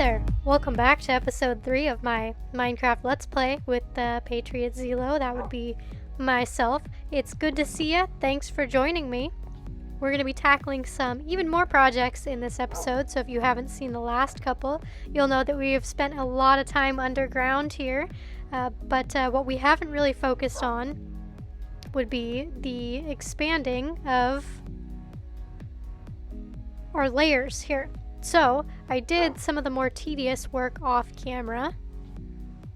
there! Welcome back to episode 3 of my Minecraft Let's Play with the Patriot Zelo. That would be myself. It's good to see ya. Thanks for joining me. We're going to be tackling some even more projects in this episode, so if you haven't seen the last couple, you'll know that we have spent a lot of time underground here. But what we haven't really focused on would be the expanding of our layers here. So, I did some of the more tedious work off camera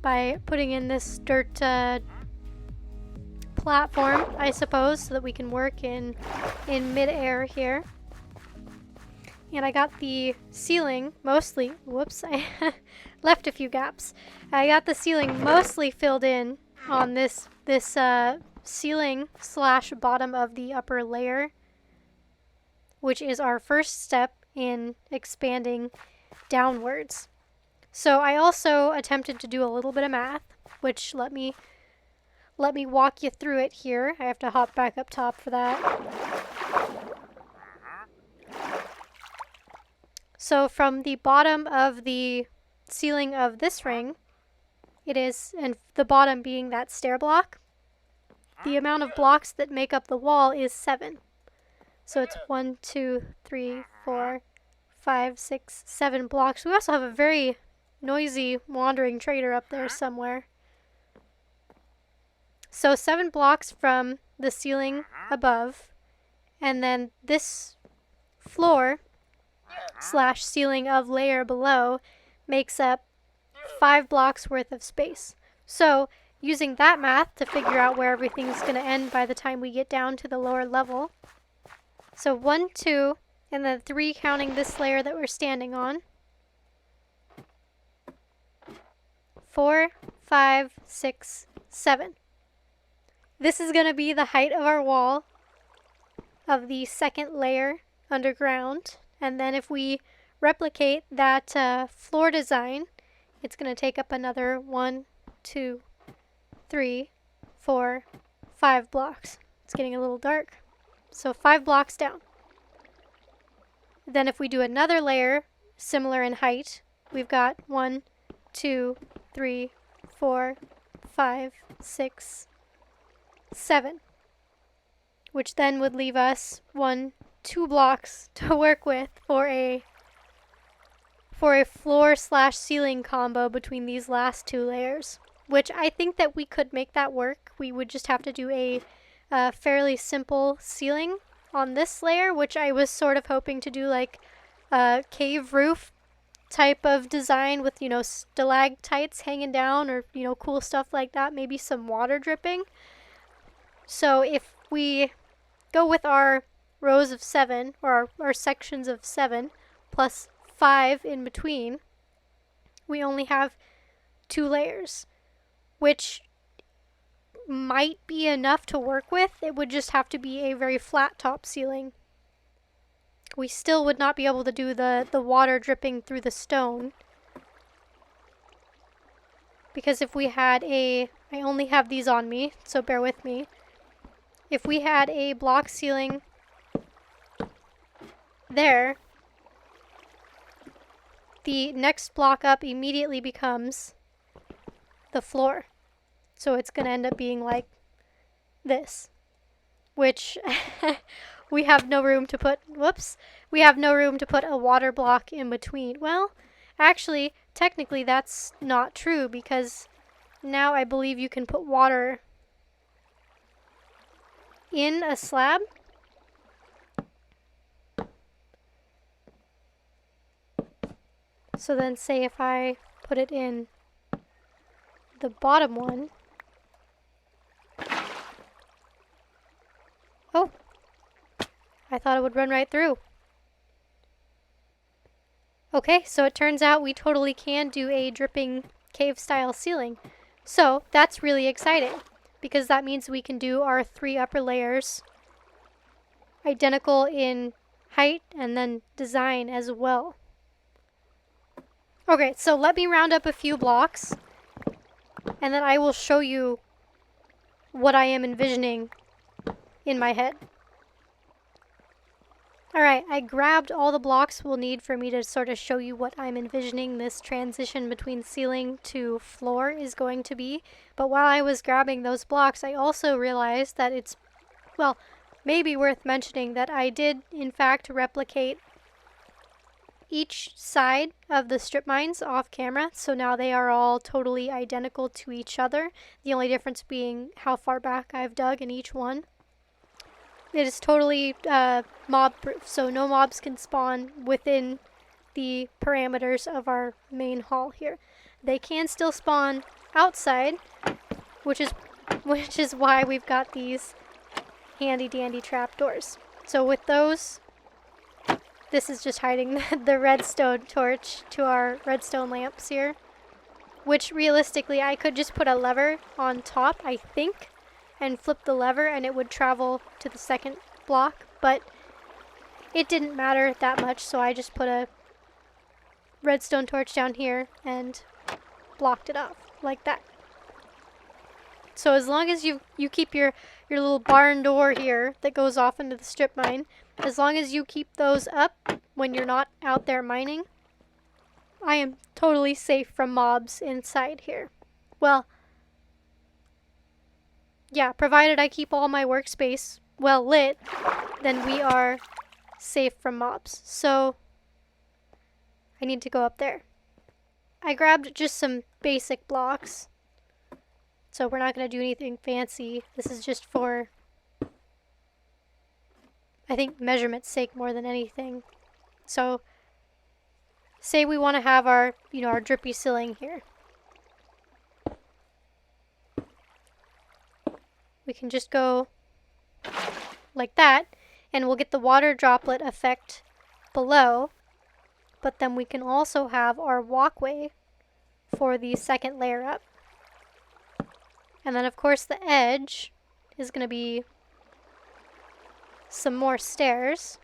by putting in this dirt platform, I suppose, so that we can work in mid-air here. And I got the ceiling mostly, whoops, I left a few gaps. I got the ceiling mostly filled in on this ceiling slash bottom of the upper layer, which is our first step in expanding downwards. So I also attempted to do a little bit of math, which let me walk you through it here. I have to hop back up top for that. So from the bottom of the ceiling of this ring, it is, and the bottom being that stair block, the amount of blocks that make up the wall is 7. So it's 1, 2, 3, 4, 5, 6, 7 blocks. We also have a very noisy wandering trader up there somewhere. So 7 blocks from the ceiling above, and then this floor slash ceiling of layer below makes up 5 blocks worth of space. So using that math to figure out where everything's going to end by the time we get down to the lower level. So 1, 2, and then 3 counting this layer that we're standing on. 4, 5, 6, 7. This is going to be the height of our wall of the second layer underground. And then if we replicate that floor design, it's going to take up another 1, 2, 3, 4, 5 blocks. It's getting a little dark. So 5 blocks down. Then if we do another layer similar in height, we've got 1, 2, 3, 4, 5, 6, 7. Which then would leave us 1, 2 blocks to work with for a floor slash ceiling combo between these last 2 layers. Which I think that we could make that work. We would just have to do a fairly simple ceiling on this layer, which I was sort of hoping to do like a cave roof type of design with, you know, stalactites hanging down or, you know, cool stuff like that. Maybe some water dripping. So if we go with our rows of 7, or our sections of 7, plus 5 in between, we only have 2 layers, which might be enough to work with. It would just have to be a very flat top ceiling. We still would not be able to do the water dripping through the stone. Because if we had I only have these on me, so bear with me. If we had a block ceiling there, the next block up immediately becomes the floor. So it's going to end up being like this, which we have no room to put, we have no room to put a water block in between. Well, actually, technically that's not true, because now I believe you can put water in a slab. So then say if I put it in the bottom one. Oh, I thought it would run right through. Okay, so it turns out we totally can do a dripping cave style ceiling. So that's really exciting, because that means we can do our 3 upper layers identical in height and then design as well. Okay, so let me round up a few blocks, and then I will show you what I am envisioning in my head. Alright, I grabbed all the blocks we'll need for me to sort of show you what I'm envisioning this transition between ceiling to floor is going to be. But while I was grabbing those blocks, I also realized that it's, well, maybe worth mentioning that I did, in fact, replicate each side of the strip mines off camera, so now they are all totally identical to each other, the only difference being how far back I've dug in each one. It is totally mob-proof, so no mobs can spawn within the parameters of our main hall here. They can still spawn outside, which is why we've got these handy-dandy trapdoors. So with those, this is just hiding the redstone torch to our redstone lamps here, which realistically I could just put a lever on top, I think, and flip the lever and it would travel to the second block, but it didn't matter that much, so I just put a redstone torch down here and blocked it off like that. So as long as you keep your little barn door here that goes off into the strip mine, as long as you keep those up when you're not out there mining, I am totally safe from mobs inside here. Well, yeah, provided I keep all my workspace well lit, then we are safe from mobs. So I need to go up there. I grabbed just some basic blocks, so we're not going to do anything fancy. This is just for, I think, measurement's sake more than anything. So say we want to have our, our drippy ceiling here. We can just go like that, and we'll get the water droplet effect below, but then we can also have our walkway for the second layer up. And then of course the edge is going to be some more stairs.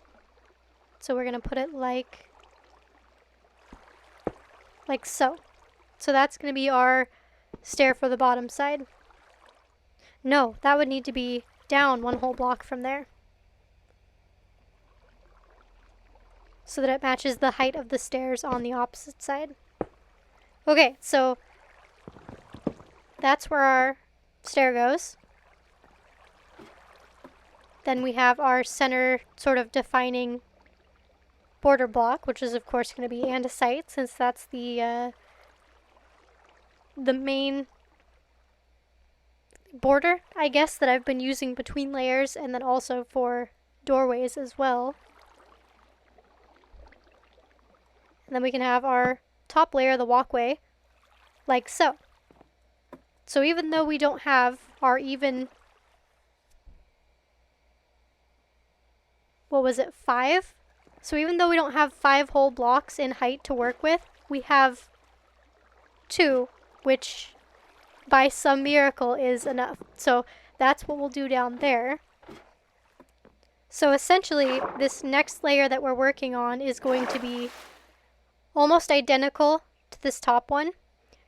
So we're going to put it like so. So that's going to be our stair for the bottom side. No, that would need to be down one whole block from there, so that it matches the height of the stairs on the opposite side. Okay, so that's where our stair goes. Then we have our center sort of defining border block, which is of course going to be andesite, since that's the main border, I guess, that I've been using between layers, and then also for doorways as well. And then we can have our top layer, the walkway, like so. So even though we don't have our even, what was it, 5? So even though we don't have 5 whole blocks in height to work with, we have 2, which by some miracle is enough. So that's what we'll do down there. So essentially, this next layer that we're working on is going to be almost identical to this top one,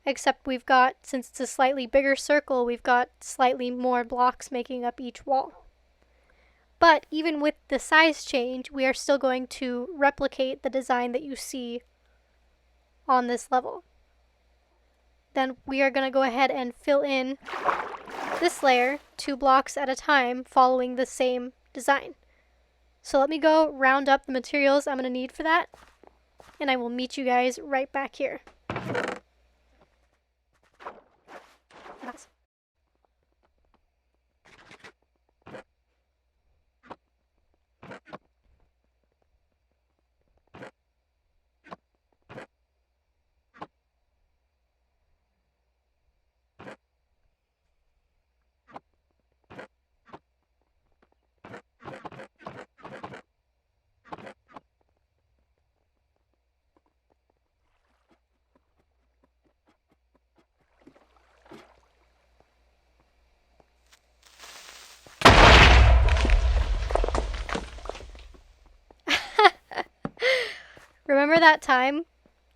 except we've got, since it's a slightly bigger circle, we've got slightly more blocks making up each wall. But even with the size change, we are still going to replicate the design that you see on this level. Then we are going to go ahead and fill in this layer 2 blocks at a time, following the same design. So let me go round up the materials I'm going to need for that, and I will meet you guys right back here. Remember that time,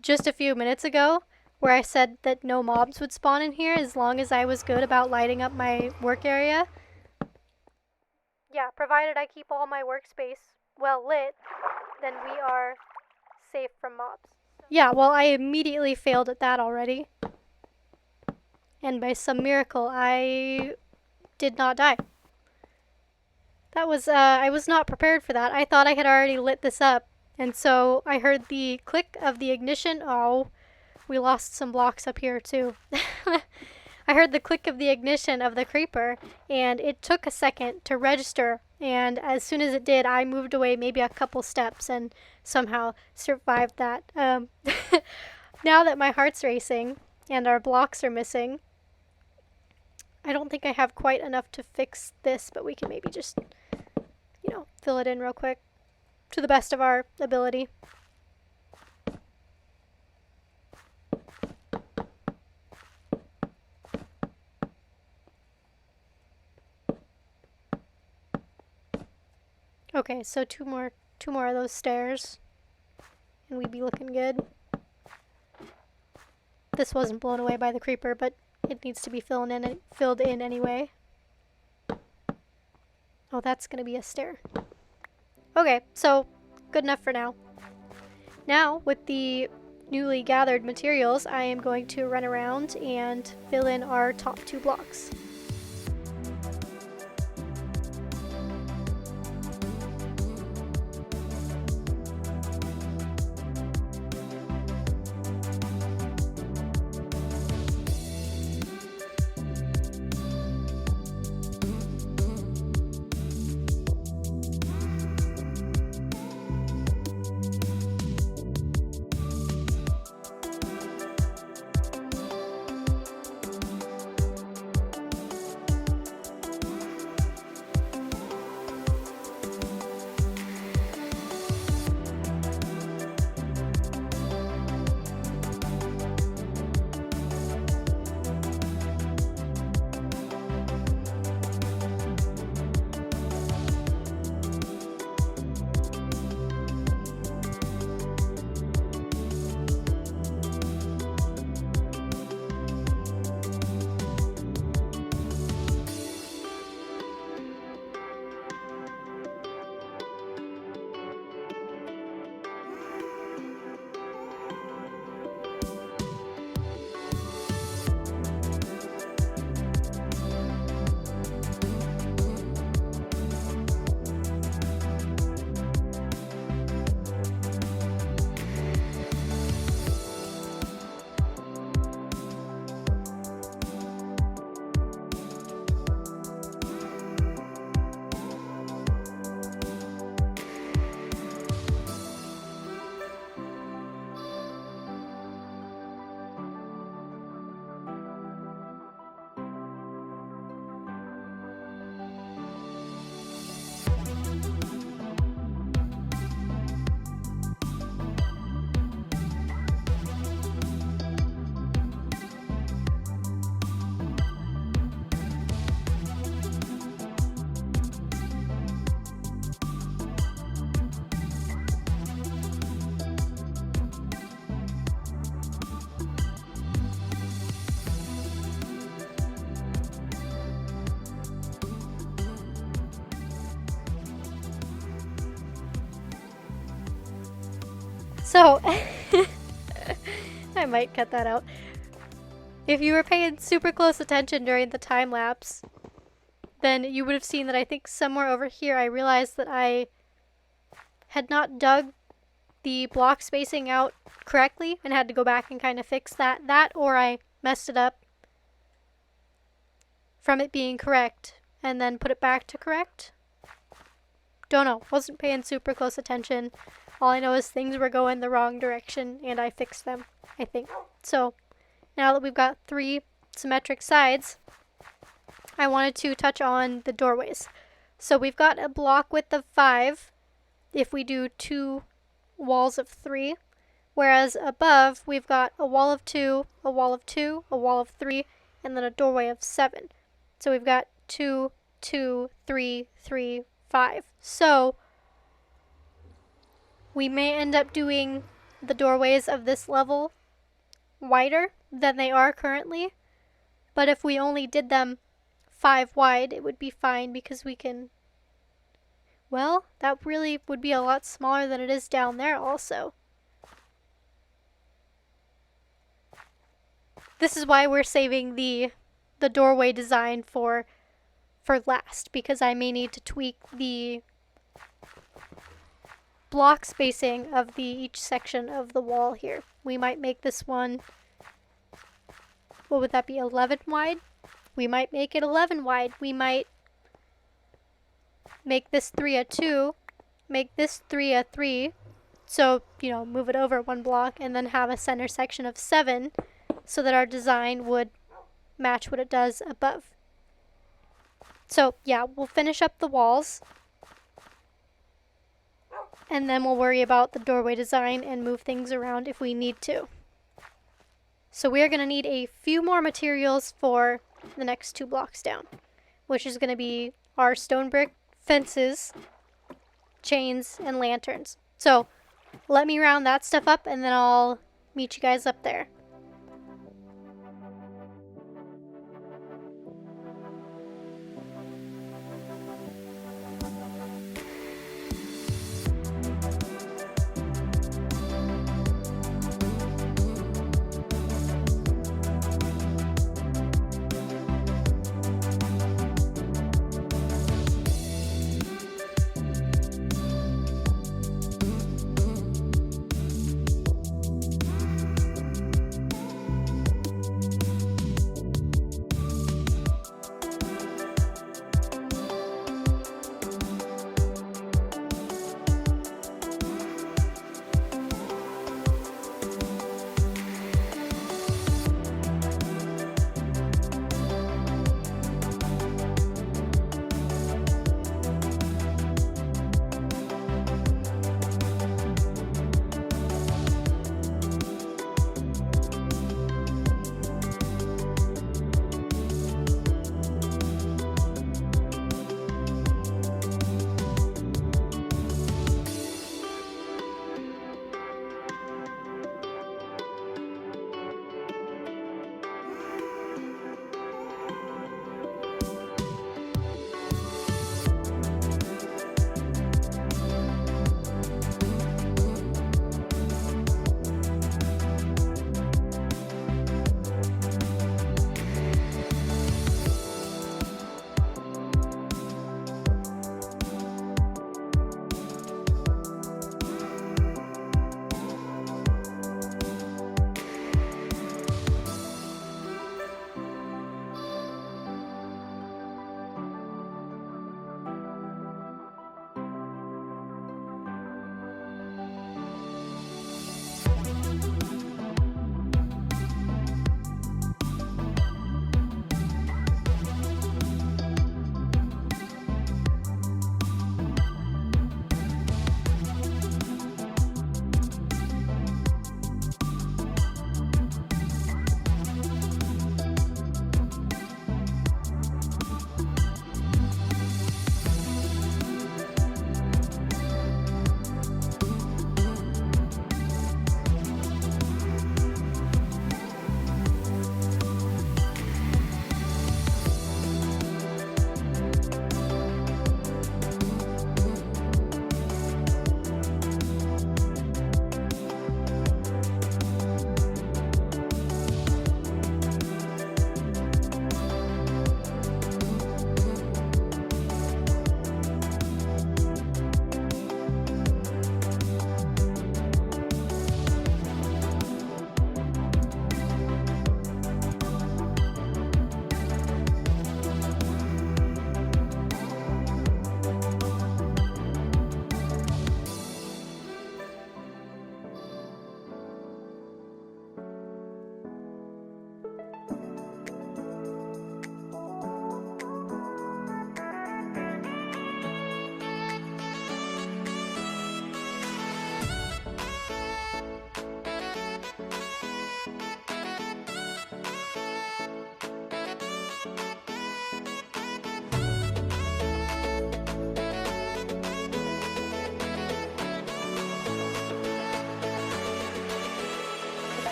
just a few minutes ago, where I said that no mobs would spawn in here as long as I was good about lighting up my work area? Yeah, provided I keep all my workspace well lit, then we are safe from mobs. Yeah, well, I immediately failed at that already. And by some miracle, I did not die. That was, I was not prepared for that. I thought I had already lit this up. And so I heard the click of the ignition. Oh, we lost some blocks up here too. I heard the click of the ignition of the creeper, and it took a second to register. And as soon as it did, I moved away maybe a couple steps and somehow survived that. Now that my heart's racing and our blocks are missing, I don't think I have quite enough to fix this, but we can maybe just, fill it in real quick to the best of our ability. Okay, so two more of those stairs, and we'd be looking good. This wasn't blown away by the creeper, but it needs to be filled in anyway. Oh, that's gonna be a stair. Okay, so good enough for now. Now, with the newly gathered materials, I am going to run around and fill in our top 2 blocks. So, I might cut that out. If you were paying super close attention during the time lapse, then you would have seen that I think somewhere over here I realized that I had not dug the block spacing out correctly and had to go back and kind of fix that, or I messed it up from it being correct and then put it back to correct. Don't know. Wasn't paying super close attention. All I know is things were going the wrong direction and I fixed them, I think. So now that we've got 3 symmetric sides, I wanted to touch on the doorways. So we've got a block width of 5 if we do 2 walls of 3, whereas above we've got a wall of 2, a wall of 2, a wall of 3, and then a doorway of 7. So we've got 2, 2, 3, 3, 5. So we may end up doing the doorways of this level wider than they are currently, but if we only did them 5 wide, it would be fine because we can Well, that really would be a lot smaller than it is down there also. This is why we're saving the doorway design for last, because I may need to tweak the block spacing of each section of the wall here. We might make this one, what would that be, 11 wide? We might make it 11 wide. We might make this 3 a 2, make this 3 a 3, so, you know, move it over one block, and then have a center section of 7 so that our design would match what it does above. So yeah, we'll finish up the walls, and then we'll worry about the doorway design and move things around if we need to. So we're going to need a few more materials for the next 2 blocks down, which is going to be our stone brick fences, chains, and lanterns. So let me round that stuff up, and then I'll meet you guys up there.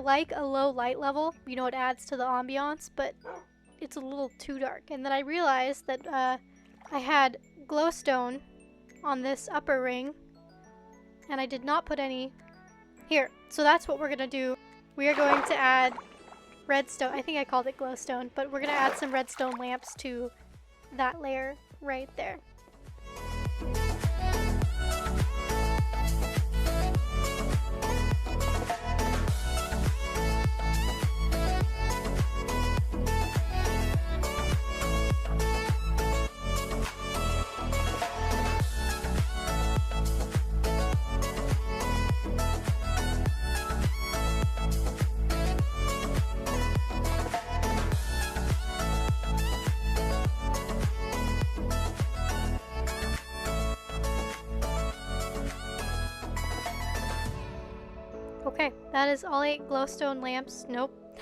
like a low light level. You know, it adds to the ambiance, but it's a little too dark. And then I realized that I had glowstone on this upper ring, and I did not put any here. So that's what we're gonna do. We are going to add redstone. I think I called it glowstone, but we're gonna add some redstone lamps to that layer right there. Okay, that is all 8 glowstone lamps. Nope.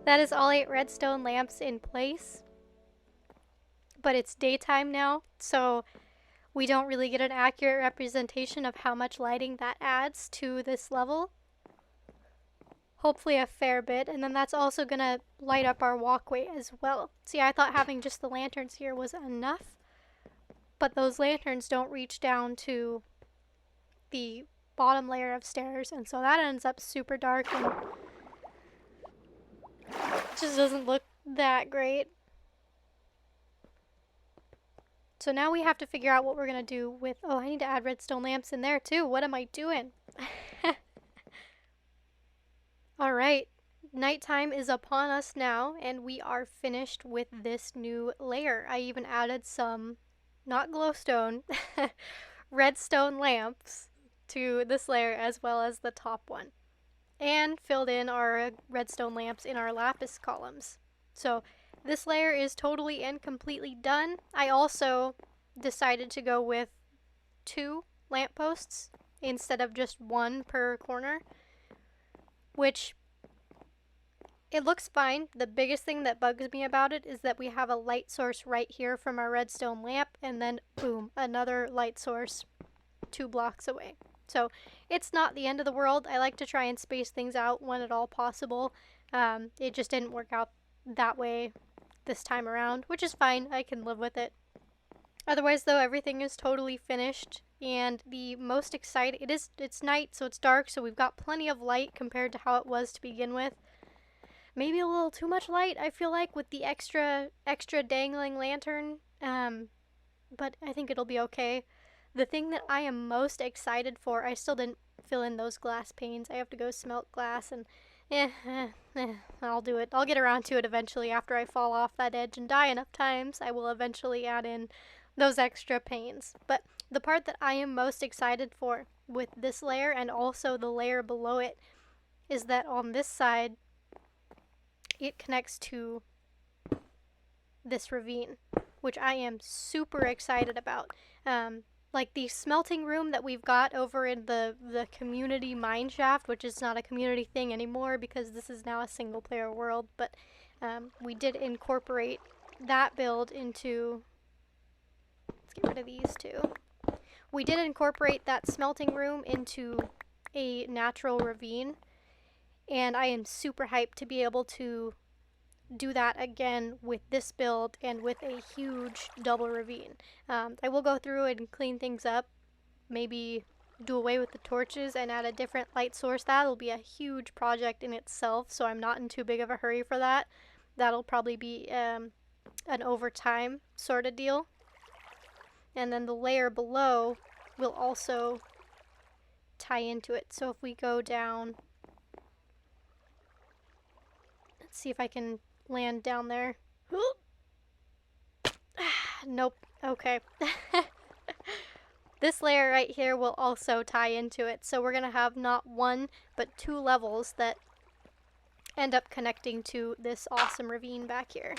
That is all 8 redstone lamps in place. But it's daytime now, so we don't really get an accurate representation of how much lighting that adds to this level. Hopefully a fair bit, and then that's also gonna light up our walkway as well. See, I thought having just the lanterns here was enough, but those lanterns don't reach down to the bottom layer of stairs, and so that ends up super dark and just doesn't look that great. So now we have to figure out what we're gonna do with, oh, I need to add redstone lamps in there too. What am I doing? Alright, nighttime is upon us now, and we are finished with this new layer. I even added some, not glowstone, redstone lamps to this layer as well as the top one, and filled in our redstone lamps in our lapis columns. So this layer is totally and completely done. I also decided to go with 2 lampposts instead of just 1 per corner, which it looks fine. The biggest thing that bugs me about it is that we have a light source right here from our redstone lamp, and then boom, another light source 2 blocks away. So it's not the end of the world. I like to try and space things out when at all possible. It just didn't work out that way this time around, which is fine. I can live with it. Otherwise, though, everything is totally finished, and the most exciting, it's night, so it's dark, so we've got plenty of light compared to how it was to begin with. Maybe a little too much light, I feel like, with the extra dangling lantern, but I think it'll be okay. The thing that I am most excited for, I still didn't fill in those glass panes. I have to go smelt glass, and I'll do it. I'll get around to it eventually after I fall off that edge and die enough times. I will eventually add in those extra panes. But the part that I am most excited for with this layer and also the layer below it is that on this side, it connects to this ravine, which I am super excited about. Like the smelting room that we've got over in the community mine shaft, which is not a community thing anymore because this is now a single player world, but we did incorporate that build into, let's get rid of these 2. We did incorporate that smelting room into a natural ravine, and I am super hyped to be able to do that again with this build and with a huge double ravine. I will go through and clean things up, maybe do away with the torches and add a different light source. That'll be a huge project in itself, so I'm not in too big of a hurry for that. That'll probably be an overtime sort of deal. And then the layer below will also tie into it. So if we go down, let's see if I can land down there. Nope. Okay. This layer right here will also tie into it. So we're going to have not 1, but 2 levels that end up connecting to this awesome ravine back here.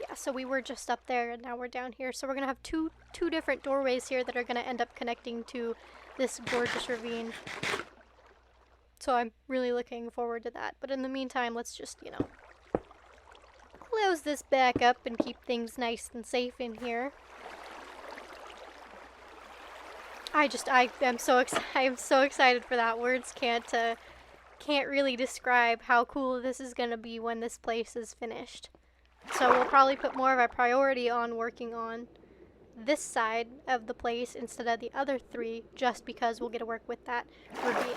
Yeah, so we were just up there and now we're down here. So we're going to have two different doorways here that are going to end up connecting to this gorgeous ravine. So I'm really looking forward to that. But in the meantime, let's just, you know, close this back up and keep things nice and safe in here. I am so excited for that. Words can't really describe how cool this is gonna be when this place is finished. So we'll probably put more of our priority on working on this side of the place instead of the other three, just because we'll get to work with that ravine.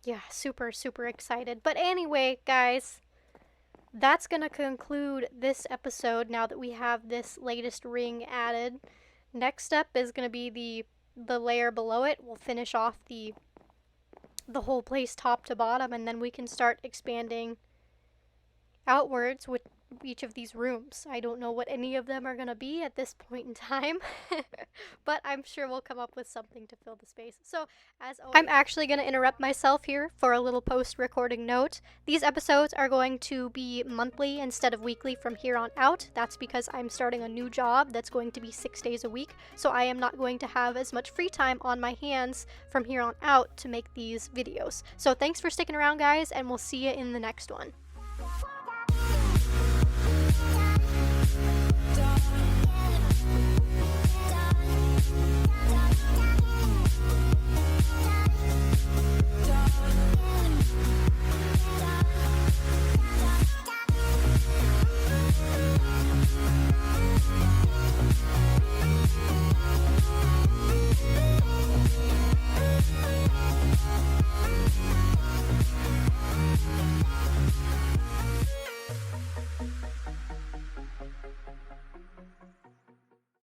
Yeah, super, super excited. But anyway, guys, that's going to conclude this episode now that we have this latest ring added. Next up is going to be the layer below it. We'll finish off the whole place top to bottom, and then we can start expanding outwards with each of these rooms. I don't know what any of them are going to be at this point in time, but I'm sure we'll come up with something to fill the space. So, as always, I'm actually going to interrupt myself here for a little post-recording note. These episodes are going to be monthly instead of weekly from here on out. That's because I'm starting a new job that's going to be 6 days a week, so I am not going to have as much free time on my hands from here on out to make these videos. So thanks for sticking around, guys, and we'll see you in the next one.